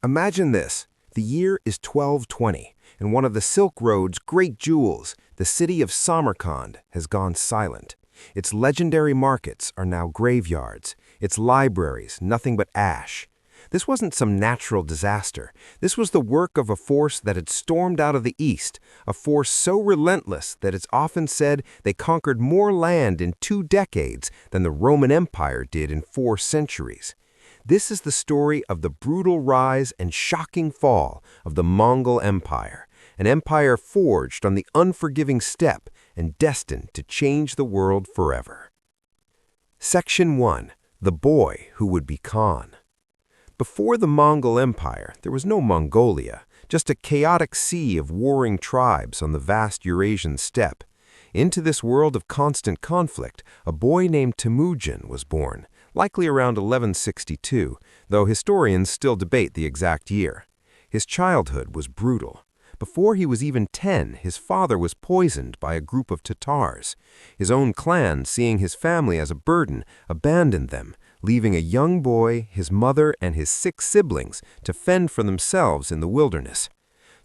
Imagine this. The year is 1220, and one of the Silk Road's great jewels, the city of Samarkand, has gone silent. Its legendary markets are now graveyards, its libraries nothing but ash. This wasn't some natural disaster. This was the work of a force that had stormed out of the east, a force so relentless that it's often said they conquered more land in 2 decades than the Roman Empire did in 4 centuries. This is the story of the brutal rise and shocking fall of the Mongol Empire, an empire forged on the unforgiving steppe and destined to change the world forever. Section 1. The Boy Who Would Be Khan. Before the Mongol Empire, there was no Mongolia, just a chaotic sea of warring tribes on the vast Eurasian steppe. Into this world of constant conflict, a boy named Temujin was born, likely around 1162, though historians still debate the exact year. His childhood was brutal. Before he was even 10, his father was poisoned by a group of Tatars. His own clan, seeing his family as a burden, abandoned them, leaving a young boy, his mother, and his 6 siblings to fend for themselves in the wilderness.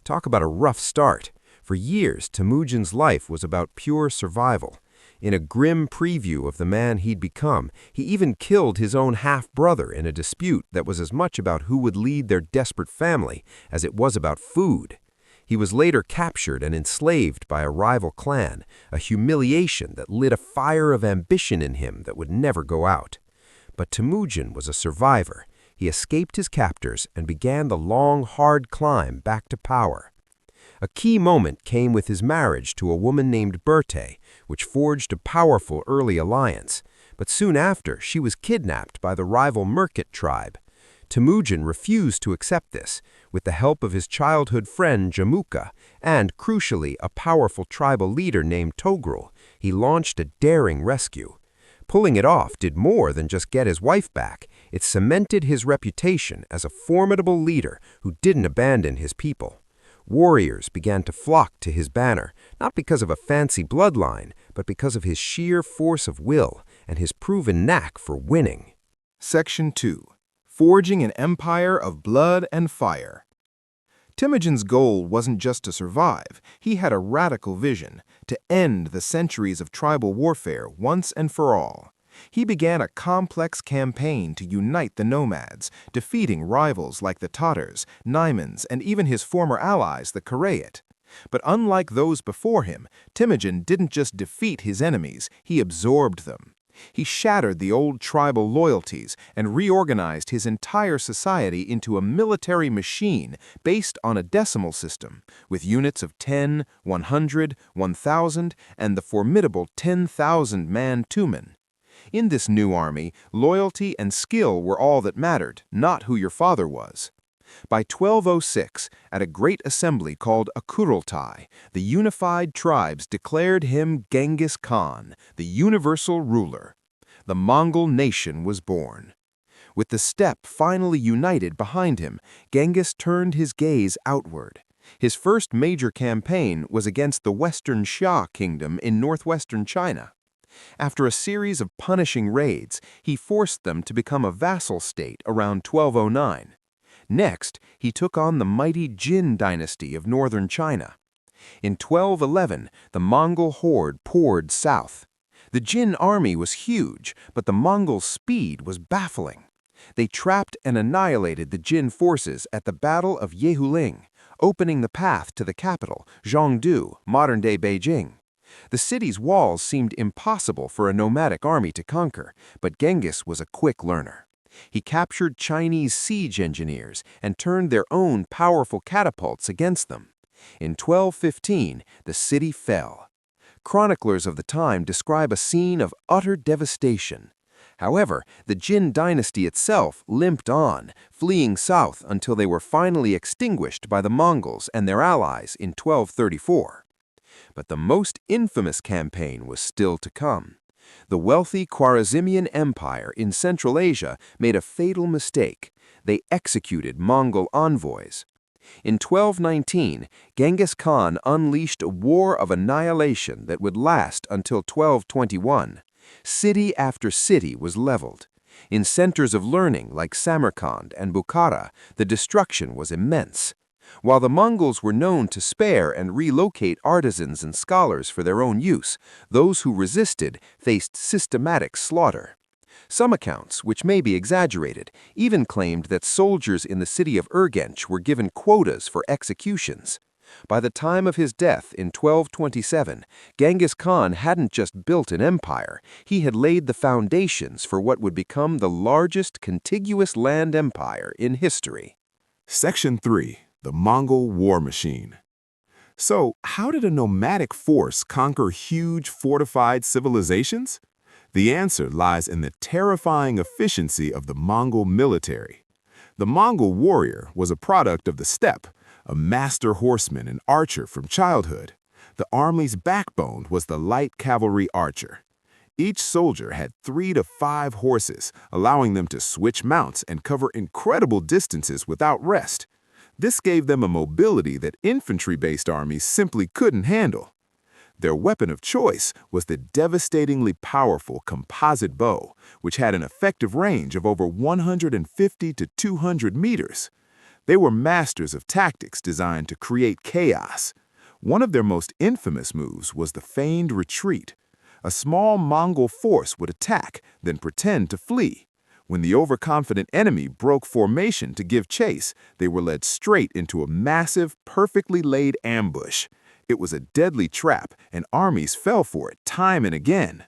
Talk about a rough start. For years, Temujin's life was about pure survival. In a grim preview of the man he'd become, he even killed his own half-brother in a dispute that was as much about who would lead their desperate family as it was about food. He was later captured and enslaved by a rival clan, a humiliation that lit a fire of ambition in him that would never go out. But Temujin was a survivor. He escaped his captors and began the long, hard climb back to power. A key moment came with his marriage to a woman named Berthe, which forged a powerful early alliance. But soon after, she was kidnapped by the rival Merkit tribe. Temujin refused to accept this. With the help of his childhood friend Jamuka and, crucially, a powerful tribal leader named Togrul, he launched a daring rescue. Pulling it off did more than just get his wife back. It cemented his reputation as a formidable leader who didn't abandon his people. Warriors began to flock to his banner, not because of a fancy bloodline, but because of his sheer force of will and his proven knack for winning. Section 2. Forging an Empire of Blood and Fire. Temujin's goal wasn't just to survive. He had a radical vision, to end the centuries of tribal warfare once and for all. He began a complex campaign to unite the nomads, defeating rivals like the Tatars, Naimans, and even his former allies, the Khanates. But unlike those before him, Temujin didn't just defeat his enemies, he absorbed them. He shattered the old tribal loyalties and reorganized his entire society into a military machine based on a decimal system, with units of 10, 100, 1,000, and the formidable 10,000-man Tumen. In this new army, loyalty and skill were all that mattered, not who your father was. By 1206, at a great assembly called a Kurultai, the unified tribes declared him Genghis Khan, the universal ruler. The Mongol nation was born. With the steppe finally united behind him, Genghis turned his gaze outward. His first major campaign was against the Western Xia kingdom in northwestern China. After a series of punishing raids, he forced them to become a vassal state around 1209. Next, he took on the mighty Yuan Dynasty of northern China. In 1211, the Mongol horde poured south. The Jin army was huge, but the Mongol speed was baffling. They trapped and annihilated the Jin forces at the Battle of Yehuling, opening the path to the capital, Zhongdu, modern-day Beijing. The city's walls seemed impossible for a nomadic army to conquer, but Genghis was a quick learner. He captured Chinese siege engineers and turned their own powerful catapults against them. In 1215, the city fell. Chroniclers of the time describe a scene of utter devastation. However, the Jin dynasty itself limped on, fleeing south until they were finally extinguished by the Mongols and their allies in 1234. But the most infamous campaign was still to come. The wealthy Khwarezmian Empire in Central Asia made a fatal mistake. They executed Mongol envoys. In 1219, Genghis Khan unleashed a war of annihilation that would last until 1221. City after city was leveled. In centers of learning like Samarkand and Bukhara, the destruction was immense. While the Mongols were known to spare and relocate artisans and scholars for their own use, those who resisted faced systematic slaughter. Some accounts, which may be exaggerated, even claimed that soldiers in the city of Urgench were given quotas for executions. By the time of his death in 1227, Genghis Khan hadn't just built an empire, he had laid the foundations for what would become the largest contiguous land empire in history. Section 3. The Mongol War Machine. So, how did a nomadic force conquer huge fortified civilizations? The answer lies in the terrifying efficiency of the Mongol military. The Mongol warrior was a product of the steppe, a master horseman and archer from childhood. The army's backbone was the light cavalry archer. Each soldier had 3 to 5 horses, allowing them to switch mounts and cover incredible distances without rest. This gave them a mobility that infantry-based armies simply couldn't handle. Their weapon of choice was the devastatingly powerful composite bow, which had an effective range of over 150 to 200 meters. They were masters of tactics designed to create chaos. One of their most infamous moves was the feigned retreat. A small Mongol force would attack, then pretend to flee. When the overconfident enemy broke formation to give chase, they were led straight into a massive, perfectly laid ambush. It was a deadly trap, and armies fell for it time and again.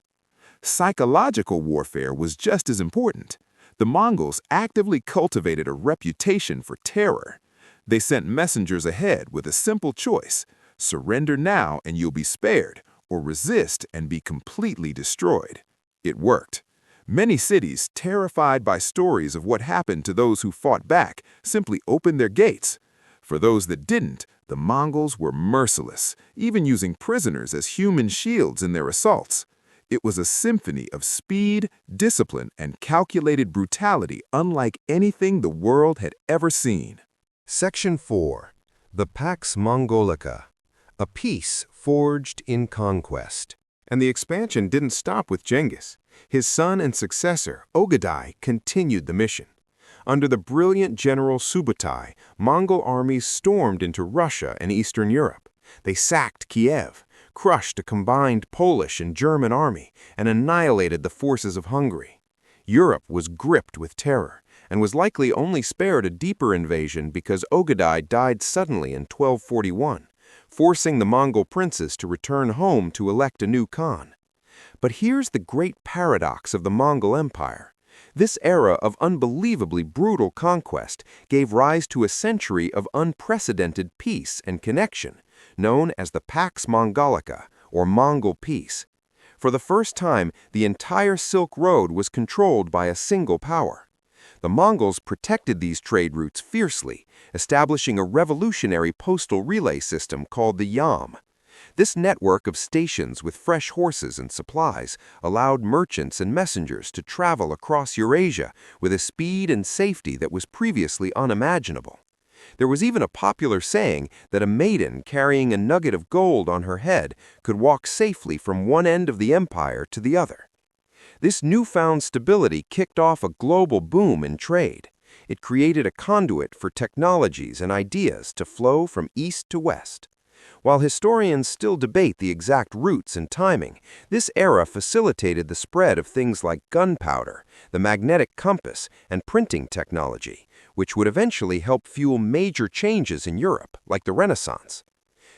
Psychological warfare was just as important. The Mongols actively cultivated a reputation for terror. They sent messengers ahead with a simple choice: surrender now and you'll be spared, or resist and be completely destroyed. It worked. Many cities, terrified by stories of what happened to those who fought back, simply opened their gates. For those that didn't, the Mongols were merciless, even using prisoners as human shields in their assaults. It was a symphony of speed, discipline, and calculated brutality unlike anything the world had ever seen. Section 4. The Pax Mongolica, a peace forged in conquest. And the expansion didn't stop with Genghis. His son and successor, Ogadai, continued the mission. Under the brilliant General Subutai, Mongol armies stormed into Russia and Eastern Europe. They sacked Kiev, crushed a combined Polish and German army, and annihilated the forces of Hungary. Europe was gripped with terror, and was likely only spared a deeper invasion because Ogadai died suddenly in 1241, forcing the Mongol princes to return home to elect a new Khan. But here's the great paradox of the Mongol Empire. This era of unbelievably brutal conquest gave rise to a century of unprecedented peace and connection, known as the Pax Mongolica, or Mongol Peace. For the first time, the entire Silk Road was controlled by a single power. The Mongols protected these trade routes fiercely, establishing a revolutionary postal relay system called the Yam. This network of stations with fresh horses and supplies allowed merchants and messengers to travel across Eurasia with a speed and safety that was previously unimaginable. There was even a popular saying that a maiden carrying a nugget of gold on her head could walk safely from one end of the empire to the other. This newfound stability kicked off a global boom in trade. It created a conduit for technologies and ideas to flow from east to west. While historians still debate the exact routes and timing, this era facilitated the spread of things like gunpowder, the magnetic compass, and printing technology, which would eventually help fuel major changes in Europe, like the Renaissance.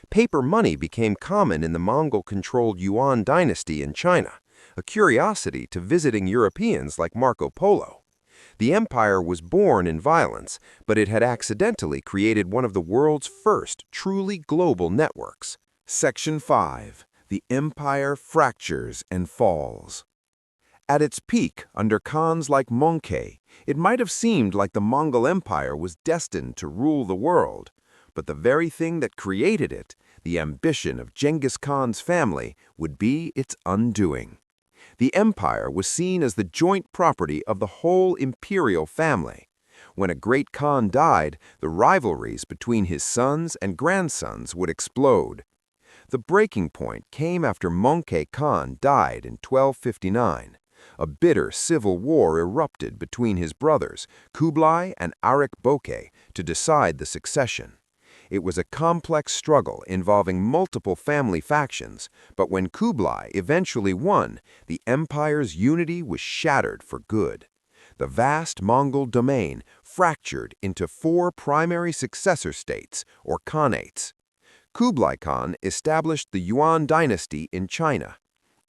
Paper money became common in the Mongol-controlled Yuan Dynasty in China, a curiosity to visiting Europeans like Marco Polo. The empire was born in violence, but it had accidentally created one of the world's first truly global networks. Section 5. The Empire Fractures and Falls. At its peak, under Khans like Mongke, it might have seemed like the Mongol Empire was destined to rule the world. But the very thing that created it, the ambition of Genghis Khan's family, would be its undoing. The empire was seen as the joint property of the whole imperial family. When a great Khan died, the rivalries between his sons and grandsons would explode. The breaking point came after Mongke Khan died in 1259. A bitter civil war erupted between his brothers, Kublai and Arik Bokeh, to decide the succession. It was a complex struggle involving multiple family factions, but when Kublai eventually won, the empire's unity was shattered for good. The vast Mongol domain fractured into 4 primary successor states, or khanates. Kublai Khan established the Yuan Dynasty in China.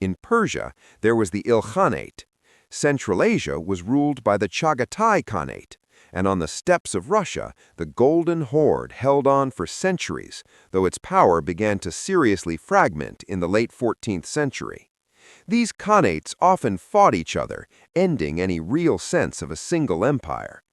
In Persia, there was the Ilkhanate. Central Asia was ruled by the Chagatai Khanate, and on the steppes of Russia, the Golden Horde held on for centuries, though its power began to seriously fragment in the late 14th century. These khanates often fought each other, ending any real sense of a single empire.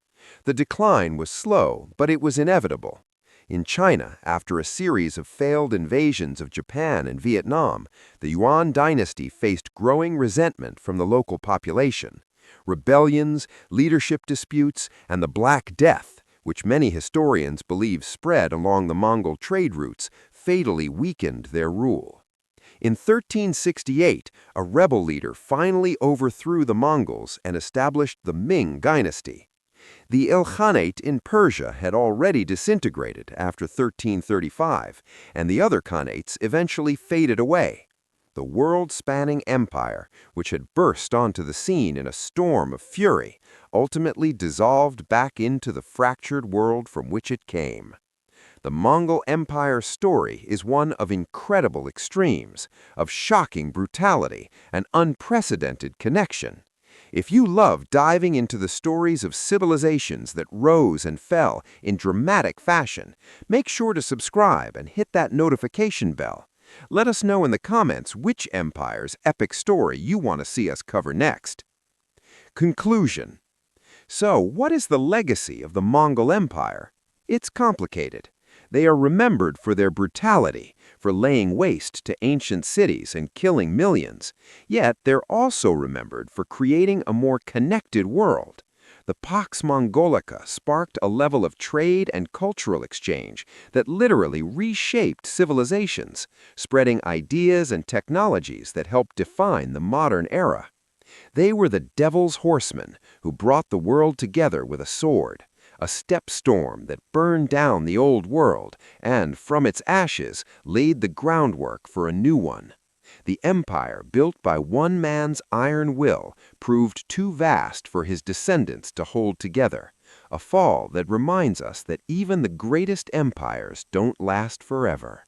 The decline was slow, but it was inevitable. In China, after a series of failed invasions of Japan and Vietnam, the Yuan Dynasty faced growing resentment from the local population. Rebellions, leadership disputes, and the Black Death, which many historians believe spread along the Mongol trade routes, fatally weakened their rule. In 1368, a rebel leader finally overthrew the Mongols and established the Ming dynasty. The Ilkhanate in Persia had already disintegrated after 1335, and the other khanates eventually faded away. The world-spanning empire, which had burst onto the scene in a storm of fury, ultimately dissolved back into the fractured world from which it came. The Mongol Empire story is one of incredible extremes, of shocking brutality and unprecedented connection. If you love diving into the stories of civilizations that rose and fell in dramatic fashion, make sure to subscribe and hit that notification bell. Let us know in the comments which empire's epic story you want to see us cover next. Conclusion. So, what is the legacy of the Mongol Empire? It's complicated. They are remembered for their brutality, for laying waste to ancient cities and killing millions. Yet they're also remembered for creating a more connected world. The Pax Mongolica sparked a level of trade and cultural exchange that literally reshaped civilizations, spreading ideas and technologies that helped define the modern era. They were the devil's horsemen who brought the world together with a sword. A steppe storm that burned down the old world and, from its ashes, laid the groundwork for a new one. The empire, built by one man's iron will, proved too vast for his descendants to hold together, a fall that reminds us that even the greatest empires don't last forever.